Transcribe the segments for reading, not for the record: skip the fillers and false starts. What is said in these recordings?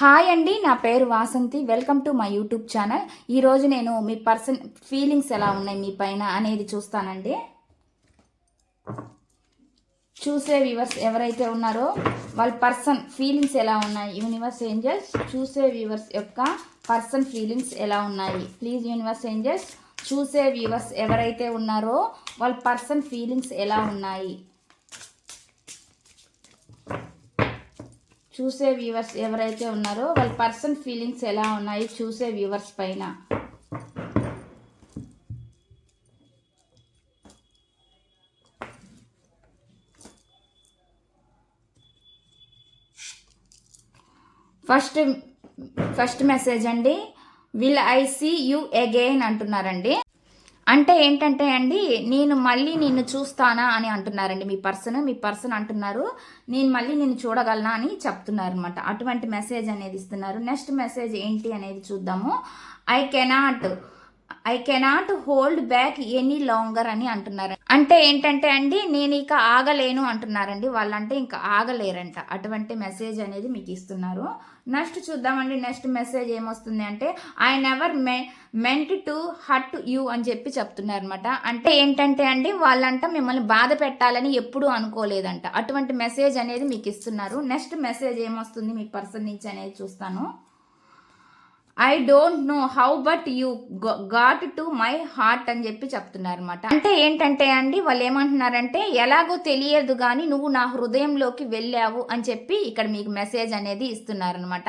Hi అండి, నా పేరు Vasanthi. Welcome to my YouTube channel. ఈరోజు నేను మీ పర్సన్ ఫీలింగ్స్ ఎలా ఉన్నాయి మీ పైన అనేది చూస్తానండి. చూసే వ్యూవర్స్ ఎవరైతే ఉన్నారో వాళ్ళ పర్సన్ ఫీలింగ్స్ ఎలా ఉన్నాయి, యూనివర్స్ ఏంజల్స్ చూసే వ్యూవర్స్ యొక్క పర్సన్ ఫీలింగ్స్ ఎలా ఉన్నాయి. ప్లీజ్ యూనివర్స్ ఏంజల్స్ చూసే వ్యూవర్స్ ఎవరైతే ఉన్నారో వాళ్ళ పర్సన్ ఫీలింగ్స్ ఎలా ఉన్నాయి. చూసే వ్యూవర్స్ ఎవరైతే ఉన్నారో వాళ్ళ పర్సన్ ఫీలింగ్స్ ఎలా ఉన్నాయి చూసే వ్యూవర్స్ పైన. ఫస్ట్ మెసేజ్ అండి, will I see you again అంటున్నారండి. అంటే ఏంటంటే అండి, నేను మళ్ళీ నిన్ను చూస్తానా అని అంటున్నారండి మీ పర్సన్ అంటున్నారు, నేను మళ్ళీ నిన్ను చూడగలనా అని చెప్తున్నారు అనమాట. అటువంటి మెసేజ్ అనేది ఇస్తున్నారు. నెక్స్ట్ మెసేజ్ ఏంటి అనేది చూద్దాము. I cannot hold back any longer అని అంటున్నారు. అంటే ఏంటంటే అండి, నేను ఇక ఆగలేను అంటున్నారండి. వాళ్ళంటే ఇంకా ఆగలేరంట. అటువంటి మెసేజ్ అనేది మీకు ఇస్తున్నారు. నెక్స్ట్ చూద్దామండి. నెక్స్ట్ మెసేజ్ ఏమొస్తుంది అంటే, I never meant to hurt you అని చెప్పి చెప్తున్నారు అనమాట. అంటే ఏంటంటే అండి, వాళ్ళంట మిమ్మల్ని బాధ పెట్టాలని ఎప్పుడూ అనుకోలేదంట. అటువంటి మెసేజ్ అనేది మీకు ఇస్తున్నారు. నెక్స్ట్ మెసేజ్ ఏమొస్తుంది మీ పర్సన్ నుంచి అనేది చూస్తాను. I don't know how but you got to my heart అని చెప్పి చెప్తున్నారు అనమాట. అంటే ఏంటంటే అండి, వాళ్ళు ఏమంటున్నారంటే, ఎలాగో తెలియదు కానీ నువ్వు నా హృదయంలోకి వెళ్ళావు అని చెప్పి ఇక్కడ మీకు మెసేజ్ అనేది ఇస్తున్నారనమాట.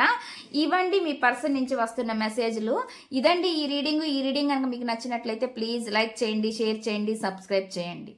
ఇవ్వండి మీ పర్సన్ నుంచి వస్తున్న మెసేజ్లు. ఇదండి ఈ రీడింగ్ కనుక మీకు నచ్చినట్లయితే ప్లీజ్ లైక్ చేయండి, షేర్ చేయండి, సబ్స్క్రైబ్ చేయండి.